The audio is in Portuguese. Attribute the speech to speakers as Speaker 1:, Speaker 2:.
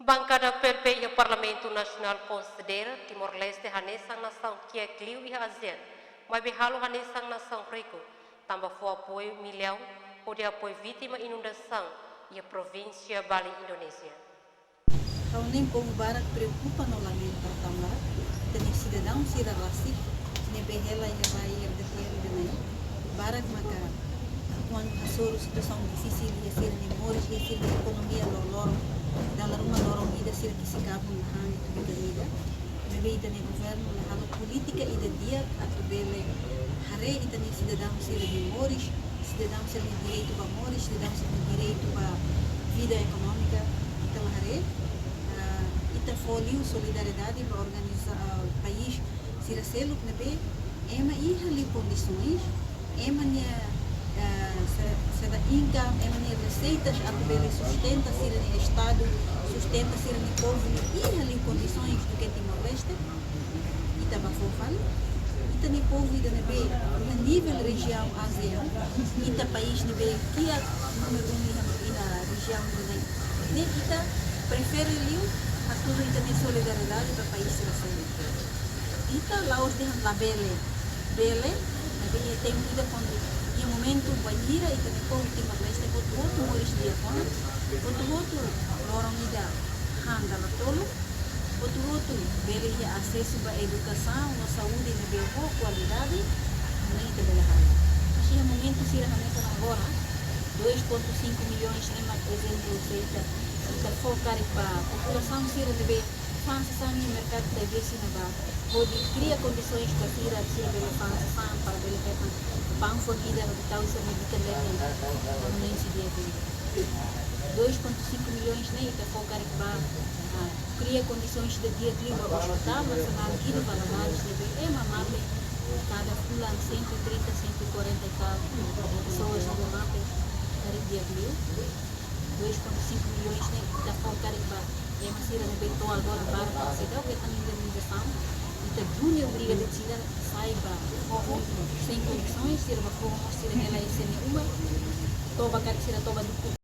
Speaker 1: Bancada PP e o Parlamento Nacional considera Timor-Leste a nação que é Clio e a ASEAN, mas behalo a nação rico, também foi apoio milhão ou de apoio vítima inundação e a província Bali, Indonésia.
Speaker 2: Ao nem povo barak preocupa no lamento para tamar, tem cidadão sira rasik, ne behela e raia de terra de nem, barak maka, quando passou a situação difícil e ser memórias e ser economia loro, dalam rumah lorong ida sira que se cabo na hang de vida, bebe ida ne governo na halo política ida dia atau dele hare ida ne cidadão sira memórias, cidadão sira direito para memórias, cidadão sira direito para vida econômica, então hare ita folio solidariedade para organizar o país sira selo que nebe ema iha li condições ema nia será income ema nia receitas a dele sustenta sira ne estado sustenta sira ne povo iha li condições do que Timor-Leste ita bafofal ita ne povo ida nebe na nível região ASEAN ita país nebe que a número 1 na região ne ita prefere liu a tudo ita ne solidariedade para país sira selo ita laos de la bele nebe tem ida quando em momento banheira ita ne povo Timor-Leste outro moris dia fora outro lorong ida handa la tolo outro bele ia acesso para educação na saúde nebe boa qualidade nem ita bele handa mas em momento sira nessa agora 2,5 milhões em exemplo feita ita focar para a população sira nebe faz no mercado de vez na pode criar condições para tirar bele faz para bele pepa pão fornida no tal ser medical nem se deve 2,5 milhões nem ita focar para criar condições de dia clima hospital nacional aqui no Valadares deve é mamate cada fulano 130 140 pessoas no mapa para dia clima 2,5 milhões nem ita focar para é uma cira de beto agora para a cidade que também indenização ita junior briga de cidade saiba sem condições sira uma forma sira ela é sem uma toba que sira toba do